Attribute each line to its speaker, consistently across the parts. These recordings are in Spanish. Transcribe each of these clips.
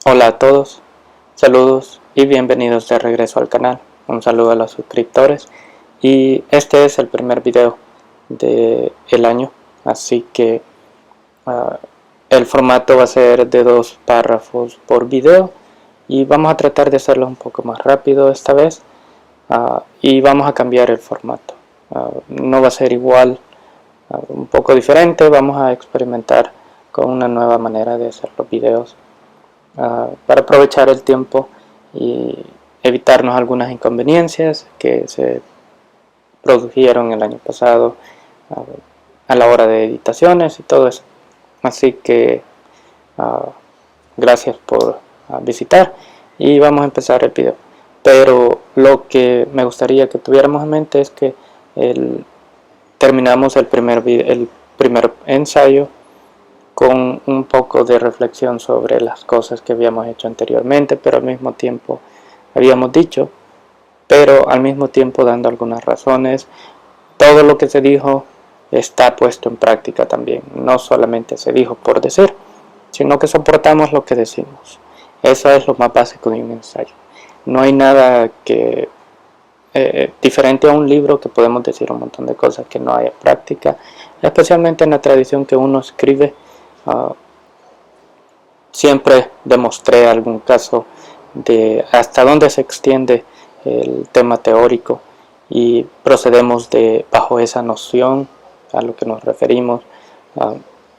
Speaker 1: Hola a todos, saludos y bienvenidos de regreso al canal. Un saludo a los suscriptores y este es el primer video del año, así que uh, el formato va a ser de 2 párrafos por video y vamos a tratar de hacerlo un poco más rápido esta vez y vamos a cambiar el formato. No va a ser igual, un poco diferente, vamos a experimentar con una nueva manera de hacer los videos para aprovechar el tiempo y evitarnos algunas inconveniencias que se produjeron el año pasado a la hora de editaciones y todo eso. Así que gracias por visitar y vamos a empezar el video. Pero lo que me gustaría que tuviéramos en mente es que terminamos el primer ensayo con un poco de reflexión sobre las cosas que habíamos hecho anteriormente, pero al mismo tiempo habíamos dicho, pero al mismo tiempo dando algunas razones. Todo lo que se dijo está puesto en práctica también, no solamente se dijo por decir, sino que soportamos lo que decimos. Eso es lo más básico de un ensayo. No hay nada que diferente a un libro que podemos decir un montón de cosas que no hay en práctica, especialmente en la tradición que uno escribe. Siempre demostré algún caso de hasta dónde se extiende el tema teórico y procedemos bajo esa noción a lo que nos referimos.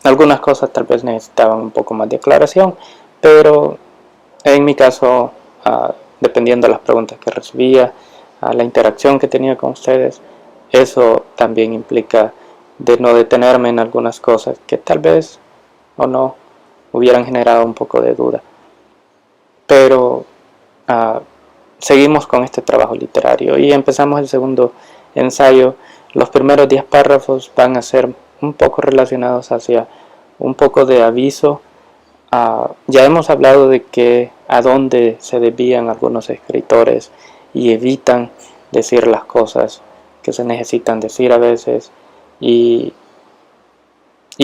Speaker 1: Algunas cosas tal vez necesitaban un poco más de aclaración, pero en mi caso, dependiendo de las preguntas que recibía, la interacción que tenía con ustedes, eso también implica de no detenerme en algunas cosas que tal vez o no hubieran generado un poco de duda. Pero seguimos con este trabajo literario y empezamos el segundo ensayo. Los primeros 10 párrafos van a ser un poco relacionados hacia un poco de aviso. Ya hemos hablado de a dónde se desvían algunos escritores y evitan decir las cosas que se necesitan decir a veces y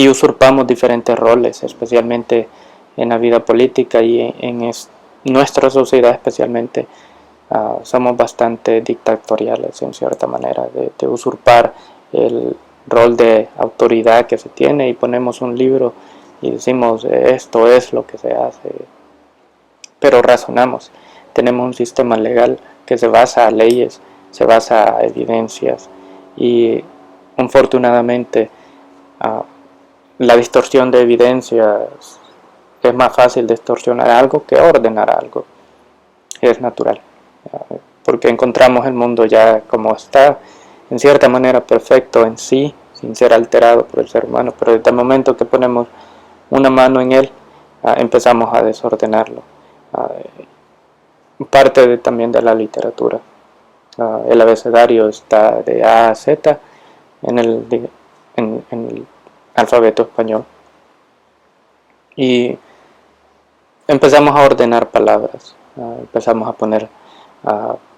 Speaker 1: usurpamos diferentes roles, especialmente en la vida política y nuestra sociedad especialmente. Somos bastante dictatoriales en cierta manera, de usurpar el rol de autoridad que se tiene y ponemos un libro y decimos esto es lo que se hace, pero razonamos. Tenemos un sistema legal que se basa a leyes, se basa a evidencias y infortunadamente la distorsión de evidencias es más fácil distorsionar algo que ordenar algo. Es natural, porque encontramos el mundo ya como está, en cierta manera perfecto en sí, sin ser alterado por el ser humano, pero desde el momento que ponemos una mano en él, empezamos a desordenarlo. Parte también de la literatura. El abecedario está de A a Z en el alfabeto español. Y empezamos a ordenar palabras, empezamos a poner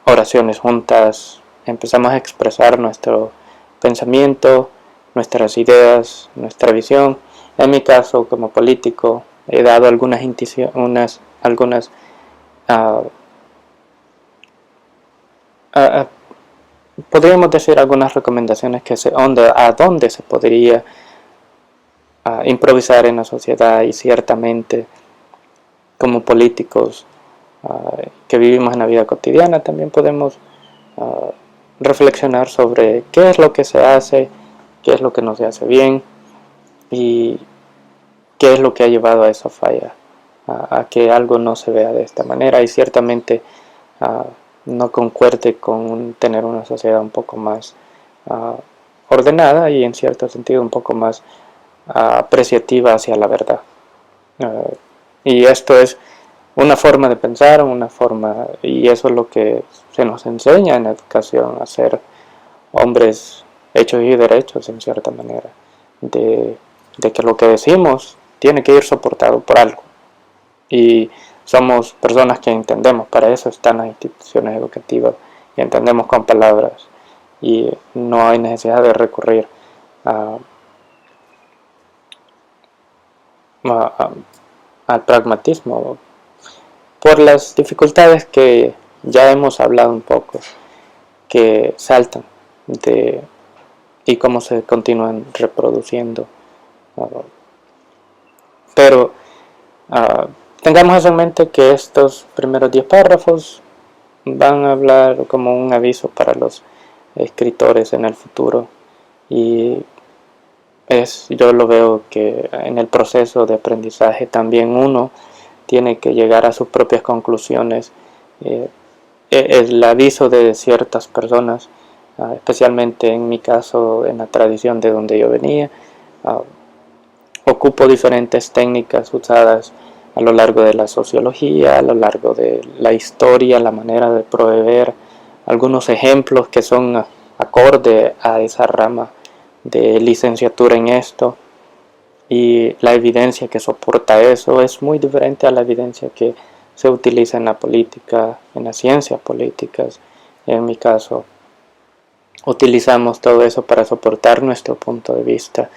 Speaker 1: oraciones juntas, empezamos a expresar nuestro pensamiento, nuestras ideas, nuestra visión. En mi caso, como político, he dado algunas podríamos decir algunas recomendaciones a dónde se podría improvisar en la sociedad y ciertamente como políticos que vivimos en la vida cotidiana también podemos reflexionar sobre qué es lo que se hace, qué es lo que no se hace bien y qué es lo que ha llevado a esa falla, a que algo no se vea de esta manera y ciertamente no concuerde con tener una sociedad un poco más ordenada y en cierto sentido un poco más apreciativa hacia la verdad. Y esto es una forma de pensar, y eso es lo que se nos enseña en la educación, a ser hombres hechos y derechos en cierta manera, de que lo que decimos tiene que ir soportado por algo. Y somos personas que entendemos, para eso están las instituciones educativas, y entendemos con palabras, y no hay necesidad de recurrir al pragmatismo, por las dificultades que ya hemos hablado un poco, que saltan y cómo se continúan reproduciendo. Pero tengamos eso en mente, que estos primeros 10 párrafos van a hablar como un aviso para los escritores en el futuro, y yo lo veo que en el proceso de aprendizaje también uno tiene que llegar a sus propias conclusiones. El aviso de ciertas personas, especialmente en mi caso, en la tradición de donde yo venía, ocupo diferentes técnicas usadas a lo largo de la sociología, a lo largo de la historia, la manera de proveer algunos ejemplos que son acorde a esa rama de licenciatura en esto, y la evidencia que soporta eso es muy diferente a la evidencia que se utiliza en la política, en las ciencias políticas. En mi caso, utilizamos todo eso para soportar nuestro punto de vista,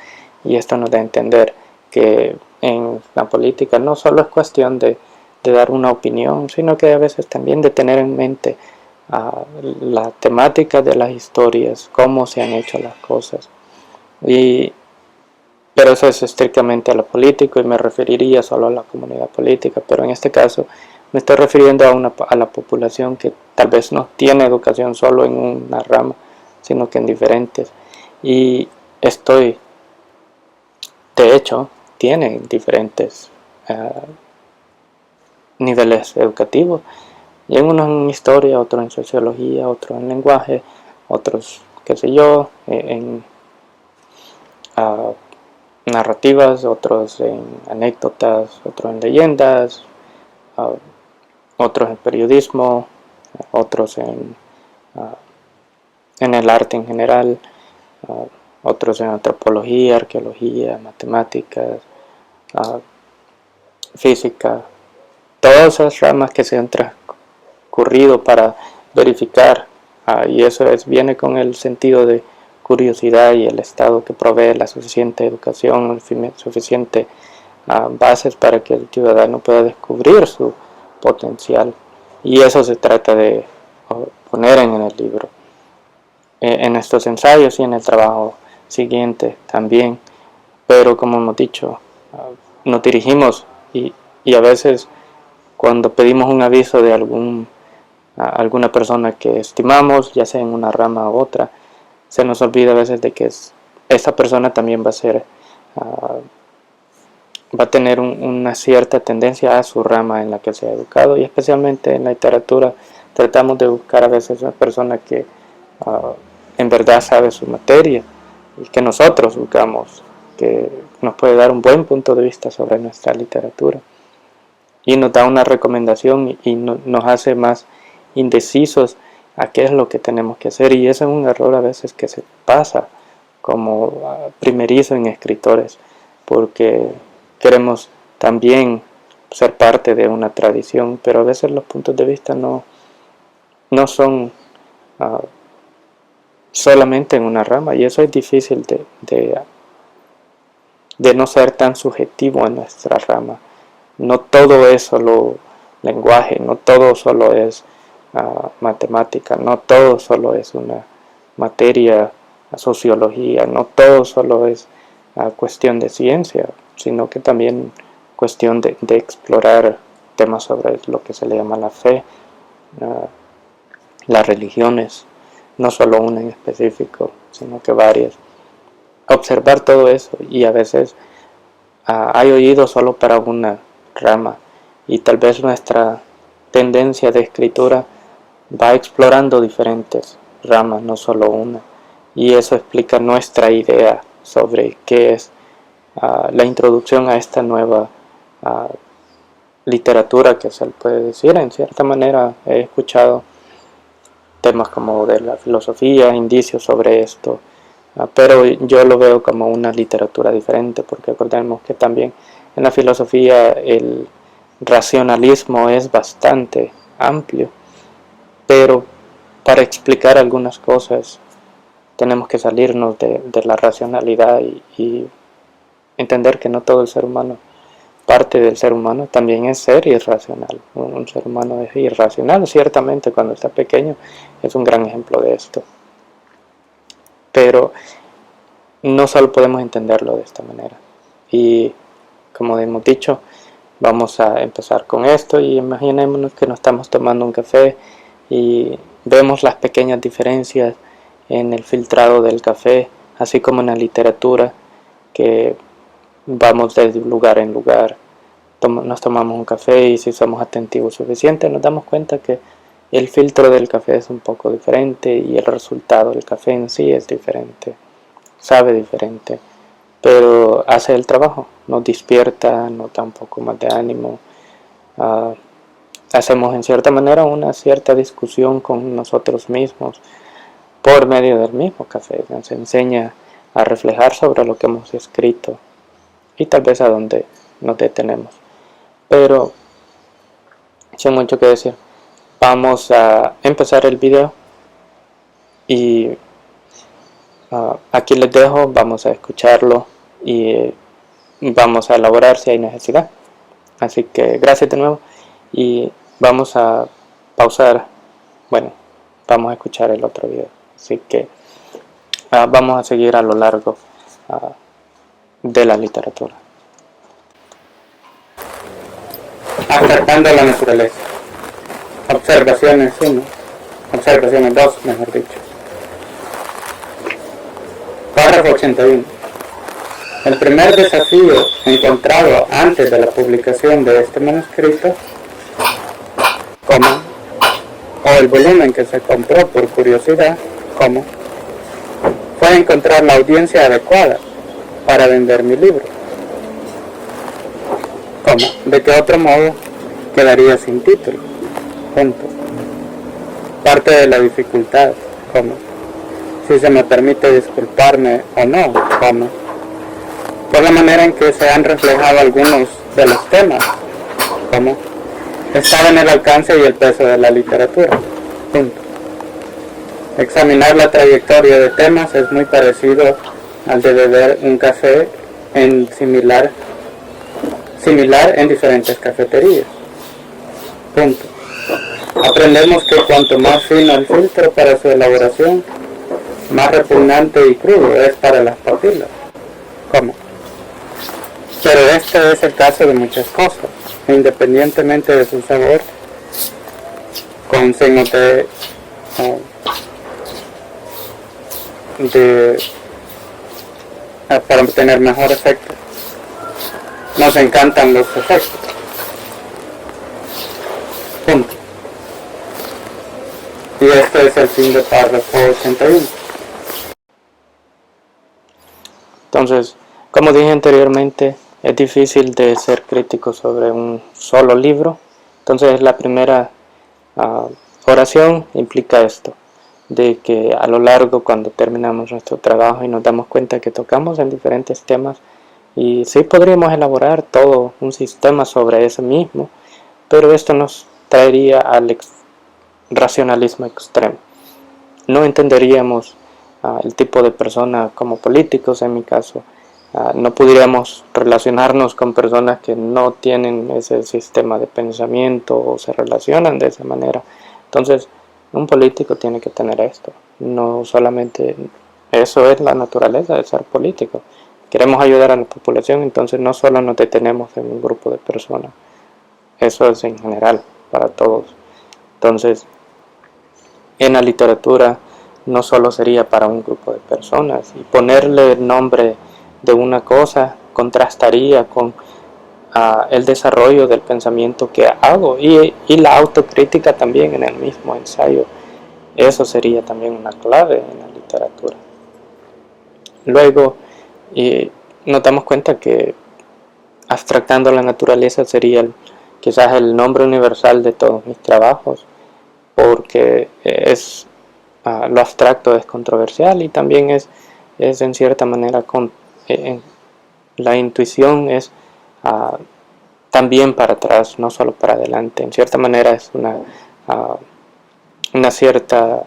Speaker 1: y esto nos da a entender que en la política no solo es cuestión de dar una opinión, sino que a veces también de tener en mente la temática de las historias, cómo se han hecho las cosas. Pero eso es estrictamente a lo político, y me referiría solo a la comunidad política, pero en este caso me estoy refiriendo a la población que tal vez no tiene educación solo en una rama, sino que en diferentes. Y de hecho, tienen diferentes niveles educativos, y unos en historia, otros en sociología, otros en lenguaje, otros, qué sé yo, en narrativas, otros en anécdotas, otros en leyendas, otros en periodismo, otros en el arte en general, otros en antropología, arqueología, matemáticas, física, todas esas ramas que se han transcurrido para verificar, y eso viene con el sentido de curiosidad y el Estado que provee la suficiente educación, suficiente bases para que el ciudadano pueda descubrir su potencial, y eso se trata de poner en el libro, en estos ensayos y en el trabajo siguiente también. Pero como hemos dicho, nos dirigimos y a veces cuando pedimos un aviso de alguna persona que estimamos, ya sea en una rama u otra, se nos olvida a veces de que esa persona también va a tener una cierta tendencia a su rama en la que se ha educado, y especialmente en la literatura tratamos de buscar a veces una persona que en verdad sabe su materia, y que nosotros buscamos, que nos puede dar un buen punto de vista sobre nuestra literatura, y nos da una recomendación y nos hace más indecisos a qué es lo que tenemos que hacer. Y ese es un error a veces que se pasa como primerizo en escritores, porque queremos también ser parte de una tradición, pero a veces los puntos de vista no son solamente en una rama, y eso es difícil de no ser tan subjetivo en nuestra rama. No todo es solo lenguaje, no todo solo es matemática, no todo solo es una materia, sociología, no todo solo es cuestión de ciencia, sino que también cuestión de explorar temas sobre lo que se le llama la fe, las religiones, no solo una en específico, sino que varias. Observar todo eso, y a veces hay oído solo para una rama, y tal vez nuestra tendencia de escritura va explorando diferentes ramas, no solo una, y eso explica nuestra idea sobre qué es la introducción a esta nueva literatura, que se puede decir. En cierta manera he escuchado temas como de la filosofía, indicios sobre esto, pero yo lo veo como una literatura diferente, porque acordemos que también en la filosofía el racionalismo es bastante amplio, pero para explicar algunas cosas tenemos que salirnos de la racionalidad y entender que no todo el ser humano parte del ser humano también es ser irracional. Un ser humano es irracional, ciertamente cuando está pequeño es un gran ejemplo de esto. Pero no solo podemos entenderlo de esta manera. Y como hemos dicho, vamos a empezar con esto y imaginémonos que nos estamos tomando un café y vemos las pequeñas diferencias en el filtrado del café, así como en la literatura, que vamos de lugar en lugar, nos tomamos un café y si somos atentivos suficiente nos damos cuenta que el filtro del café es un poco diferente y el resultado del café en sí es diferente, sabe diferente, pero hace el trabajo, nos despierta, nos da un poco más de ánimo. Hacemos en cierta manera una cierta discusión con nosotros mismos por medio del mismo café, nos enseña a reflejar sobre lo que hemos escrito y tal vez a dónde nos detenemos. Pero sin mucho que decir, vamos a empezar el video y aquí les dejo, vamos a escucharlo y vamos a elaborar si hay necesidad. Así que gracias de nuevo y vamos a pausar, bueno, vamos a escuchar el otro video. Así que vamos a seguir a lo largo de la literatura. Acercando a la naturaleza. Observaciones 1. Observaciones 2, mejor dicho. Párrafo 81. El primer desafío encontrado antes de la publicación de este manuscrito, o el volumen que se compró por curiosidad, fue encontrar la audiencia adecuada para vender mi libro. De que otro modo quedaría sin título. Parte de la dificultad, si se me permite disculparme o no, por la manera en que se han reflejado algunos de los temas, estaba en el alcance y el peso de la literatura. Examinar la trayectoria de temas es muy parecido al de beber un café similar en diferentes cafeterías. Aprendemos que cuanto más fino el filtro para su elaboración, más repugnante y crudo es para las papilas. Pero este es el caso de muchas cosas, independientemente de su sabor, con signos para obtener mejor efecto. Nos encantan los efectos. Y este es el fin del párrafo 81. Entonces, como dije anteriormente, es difícil de ser crítico sobre un solo libro. Entonces la primera oración implica esto, de que a lo largo, cuando terminamos nuestro trabajo y nos damos cuenta que tocamos en diferentes temas, y sí podríamos elaborar todo un sistema sobre ese mismo, pero esto nos traería al racionalismo extremo. No entenderíamos el tipo de persona como políticos, en mi caso. No podríamos relacionarnos con personas que no tienen ese sistema de pensamiento o se relacionan de esa manera. Entonces, un político tiene que tener esto. No solamente eso es la naturaleza de ser político. Queremos ayudar a la población, entonces no solo nos detenemos en un grupo de personas. Eso es en general, para todos. Entonces, en la literatura no solo sería para un grupo de personas. Y ponerle el nombre de una cosa contrastaría con el desarrollo del pensamiento que hago y la autocrítica también en el mismo ensayo. Eso sería también una clave en la literatura. Luego, nos damos cuenta que abstractando la naturaleza sería quizás el nombre universal de todos mis trabajos, porque lo abstracto es controversial y también es en cierta manera la intuición es también para atrás, no solo para adelante. En cierta manera es una cierta